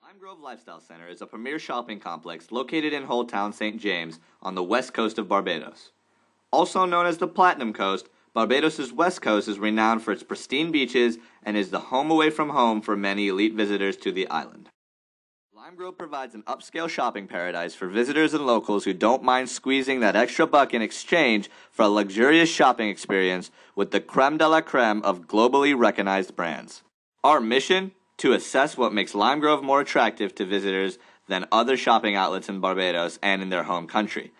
LimeGrove Lifestyle Center is a premier shopping complex located in Old Town St. James on the west coast of Barbados. Also known as the Platinum Coast, Barbados' west coast is renowned for its pristine beaches and is the home away from home for many elite visitors to the island. LimeGrove provides an upscale shopping paradise for visitors and locals who don't mind squeezing that extra buck in exchange for a luxurious shopping experience with the creme de la creme of globally recognized brands. Our mission? To assess what makes LimeGrove more attractive to visitors than other shopping outlets in Barbados and in their home country.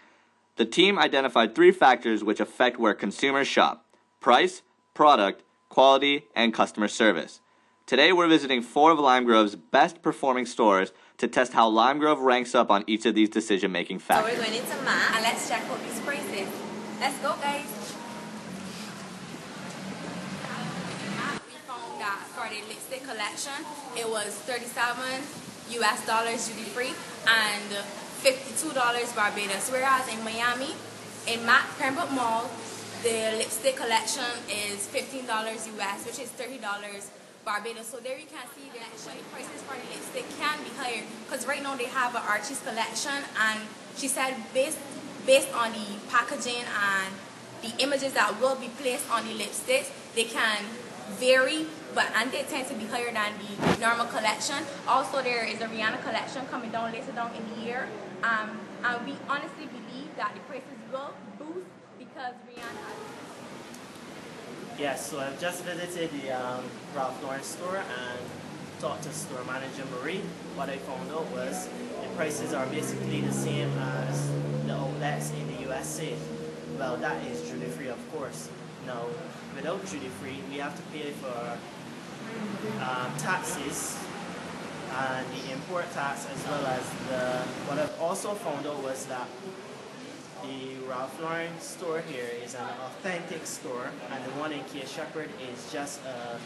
The team identified 3 factors which affect where consumers shop: price, product, quality, and customer service. Today we're visiting 4 of LimeGrove's best performing stores to test how LimeGrove ranks up on each of these decision-making factors. So we're going into MAC and let's check out these prices. Let's go, guys. We found that for the lipstick collection, it was $37 US duty free and $52 Barbados. Whereas in Miami, in MAC Pembroke Mall, the lipstick collection is $15 US, which is $30 Barbados. So there you can see that actually prices for the lipstick can be higher because right now they have an Archie's collection, and she said based on the packaging and the images that will be placed on the lipsticks, they can vary, and they tend to be higher than the normal collection. Also, there is a Rihanna collection coming down later down in the year, and we honestly believe that the prices will boost because Rihanna. Yes, so I've just visited the Ralph Lauren store and talked to store manager Marie. What I found out was the prices are basically the same as the outlets in the USA. Well, that is duty free, of course. Now, without duty free, we have to pay for taxes and the import tax, as well as what I've also found out was that the Ralph Lauren store here is an authentic store, and the one in Kia Shepherd is just a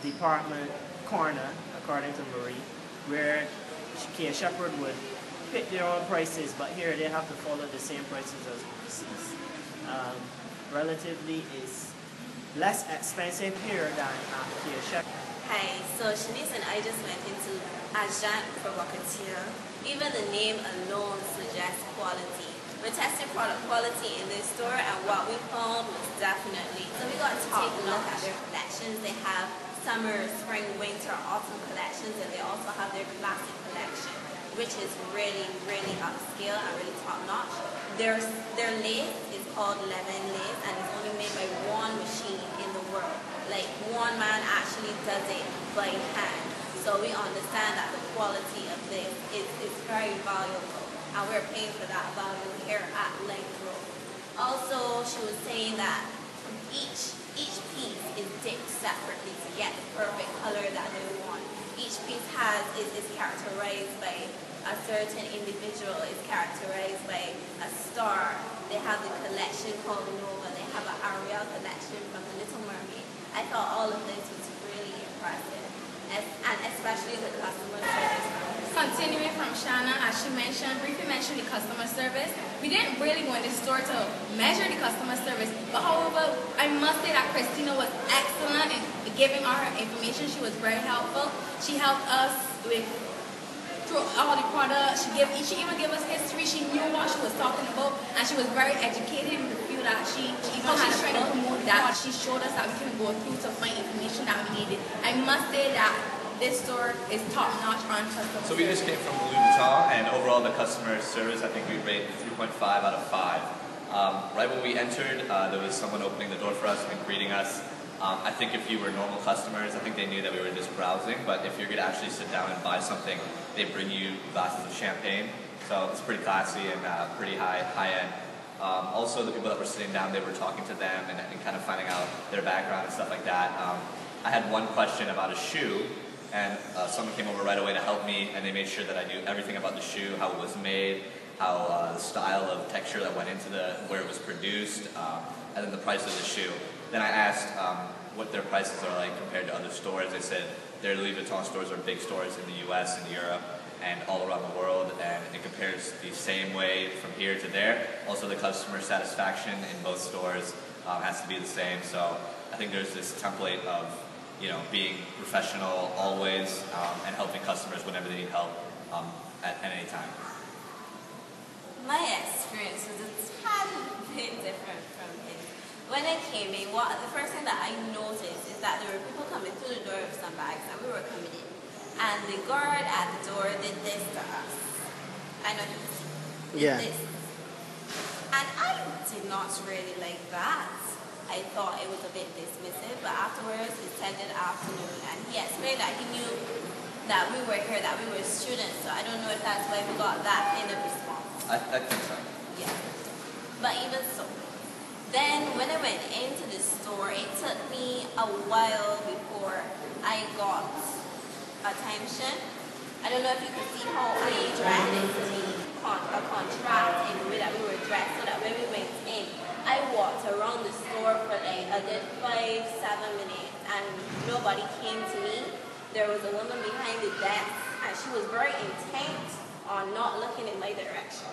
department corner, according to Marie, where Kia Shepherd would pick their own prices, but here they have to follow the same prices as overseas. Relatively, is less expensive here than at Kia Shepherd. Hi, so Shanice and I just went into Agent Provocateur. Even the name alone suggests quality. We're testing product quality in this store, and what we found was definitely, so we got to take a look at their collections. They have summer, spring, winter, autumn collections, and they also have their classic collection, which is really, really upscale and really top notch. Their lace is called lemon lace, and it's only made by one machine in the world. Like, one man actually does it by hand. So we understand that the quality of this is very valuable, and we're paying for that value here at LimeGrove. Also, she was saying that each piece is dipped separately to get the perfect color that they want. Each piece is characterized by a certain individual, is characterized by a star. They have the collection called Nova. They have an Ariel collection from The Little Mermaid. I thought all of this was really impressive, and especially the customer service. Continuing from Shanna, as she briefly mentioned the customer service. We didn't really go in the store to measure the customer service, but however, I must say that Christina was excellent in giving all her information. She was very helpful. She helped us through all the products. She even gave us history. She knew what she was talking about, and she was very educated in the field that she even had to promote that. She showed us that we can go through to find information that we needed. I must say that this store is top-notch on customer service. So we just came from Louis Vuitton, and overall the customer service, I think we rated 3.5 out of 5. Right when we entered, there was someone opening the door for us and greeting us. I think if you were normal customers, I think they knew that we were just browsing, but if you're going to actually sit down and buy something, they bring you glasses of champagne. So it's pretty classy and pretty high-end. Also, the people that were sitting down, they were talking to them and kind of finding out their background and stuff like that. I had one question about a shoe, and someone came over right away to help me, and they made sure that I knew everything about the shoe, how it was made, how the style of texture that went into where it was produced, and then the price of the shoe. Then I asked what their prices are like compared to other stores. They said their Louis Vuitton stores are big stores in the US and Europe and all around the world, and it compares the same way from here to there. Also, the customer satisfaction in both stores has to be the same. So I think there's this template of being professional always, and helping customers whenever they need help at any time. My experience was a tiny bit different from his. When I came in, the first thing that I noticed is that there were people coming through the door with some bags and we were coming in. And the guard at the door did this to us. I know he did this. And I did not really like that. I thought it was a bit dismissive, but afterwards it said good afternoon and he explained that he knew that we were here, that we were students, so I don't know if that's why we got that in a response. I think so. Yeah. But even so, then when I went into the store, it took me a while before I got attention. I don't know if you could see how I dressed a contrast in the way that we were dressed, so that when we went in, I walked around the store for like a good 5-7 minutes and nobody came to me. There was a woman behind the desk and she was very intent on not looking in my direction.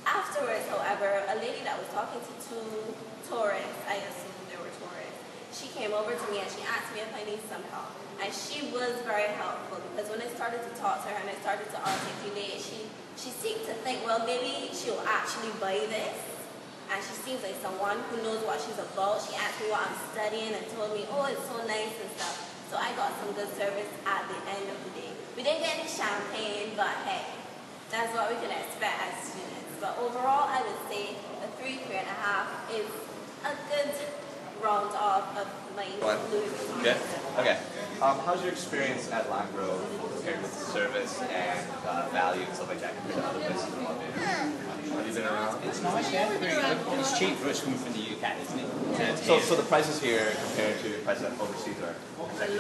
Afterwards, however, a lady that was talking to two tourists, I assume they were tourists, she came over to me and she asked me if I need some help. And she was very helpful because when I started to talk to her and I started to articulate, she seemed to think, well, maybe she'll actually buy this. And she seems like someone who knows what she's about. She asked me what I'm studying and told me, oh, it's so nice and stuff. So I got some good service at the end of the day. We didn't get any champagne, but hey, that's what we can expect as students. But overall, I would say a 3.5 is a good round off of my Louis Vuitton. Yeah? Okay. How's your experience at LimeGrove compared with service and value and stuff like that compared to other places in London? Have you been around? It's nice, yeah. It's cheap for us coming from the UK, isn't it? Yeah. So the prices here compared to the prices overseas are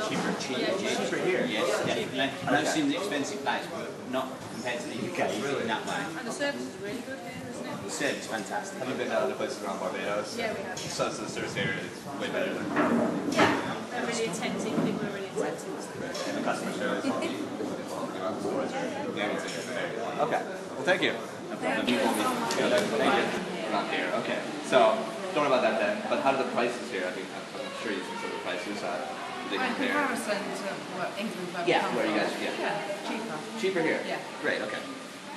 Cheaper here. Yes, definitely. I know it seems an expensive place, but not compared to the UK in that way. And the service is really good here, isn't it? The service is fantastic. Have you been to other places around Barbados? Yeah, we have. So the service here is way better than Yeah, they're really attentive. People are really attentive. and the customer service. Okay. Well, thank you. Thank you so much. Thank you. Not here. Okay. So don't worry about that then. But how do the prices here? I think I'm sure you can see the prices. They In compare. comparison to what England, where Yeah, we come where you from. guys, yeah. Yeah, cheaper. Cheaper here? Yeah. Great, okay.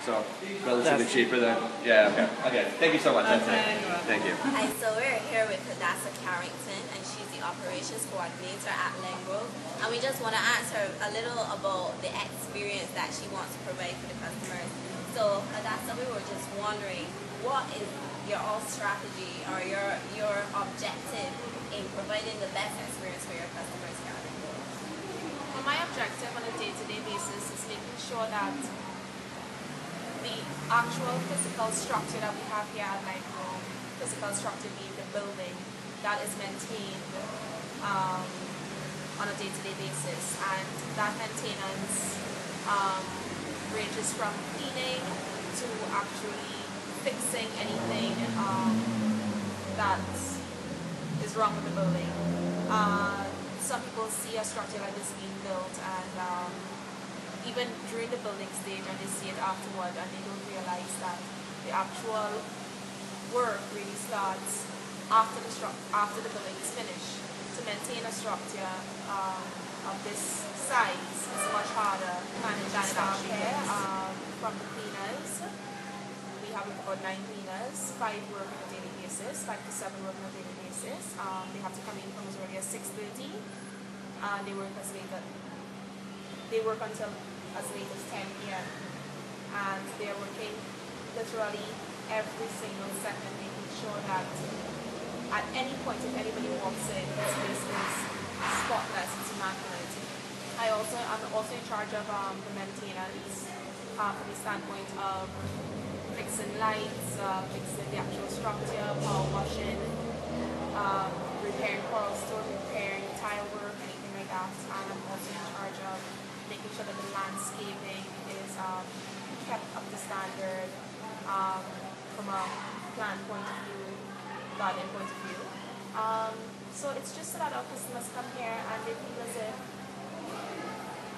So, relatively cheaper than, yeah, okay. Okay, thank you so much. That's it. Okay, you're welcome. Thank you. Hi, so we're here with Hadassah Carrington, and she's the operations coordinator at LimeGrove. And we just want to ask her a little about the experience that she wants to provide for the customers. So, Hadassah, we were just wondering, what is your all strategy or your objective in providing the best experience for your customers here at LimeGrove? Well, my objective on a day-to-day basis is making sure that the actual physical structure that we have here at LimeGrove, physical structure being the building, that is maintained on a day-to-day basis, and that maintenance ranges from cleaning to actually fixing anything that is wrong with the building. Some people see a structure like this being built and even during the building stage, and they see it afterward and they don't realize that the actual work really starts after the building is finished. To maintain a structure of this size is much harder than it actually is. From the cleaners, we have about 9 cleaners, 5 work on a daily basis, 5 to 7 work on a daily basis. They have to come in from as early as 6:30 and they work until as late as 10 p.m. and they're working literally every single second, making sure that at any point if anybody walks in, this place is spotless, it's immaculate. I'm also in charge of the maintenance from the standpoint of fixing lights, fixing the actual structure, power washing, repairing coral stone, repairing tile work, anything like that. And I'm also in charge of making sure that the landscaping is kept up to standard from a plan point of view, garden point of view. So it's just so that our customers come here and they feel as if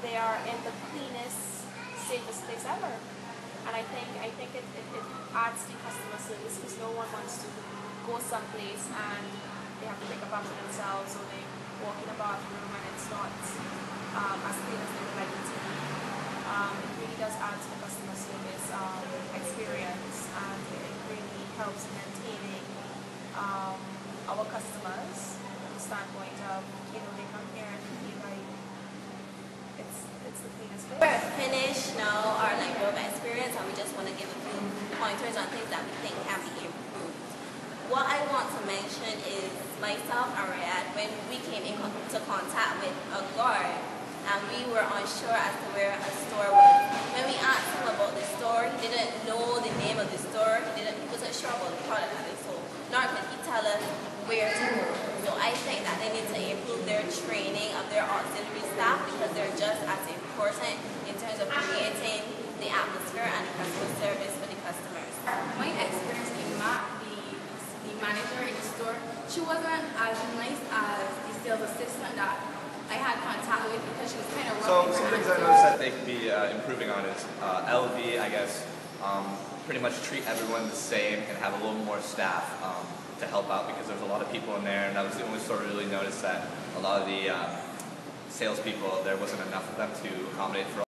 they are in the cleanest, safest place ever. And I think it adds to customer service because no one wants to go someplace and they have to pick up after themselves or they walk in a bathroom and it's not as clean as they would like it to be. It really does add to the customer service experience, and it really helps in maintaining our customers from the standpoint of, they come here and feel like it's the cleanest place. We're finished now our LimeGrove experience, and we just want to give a few pointers on things that we think can be improved. What I want to mention is myself and Riyadh, when we came into contact with a guard and we were unsure as to where a store was. When we asked him about the store, he didn't know the name of the store, he wasn't sure about the product that they sold, nor could he tell us where to go. So I think that they need to improve their training of their auxiliary staff, because they're just as important in terms of creating the atmosphere and the customer service for the customers. My experience in the manager in the store, she wasn't as nice as the sales assistant that I had contact with, because she was kind of rough. So some things I noticed that they could be improving on is LV, I guess, pretty much treat everyone the same and have a little more staff to help out, because there's a lot of people in there, and that was the only store I really noticed that a lot of the salespeople, there wasn't enough of them to accommodate for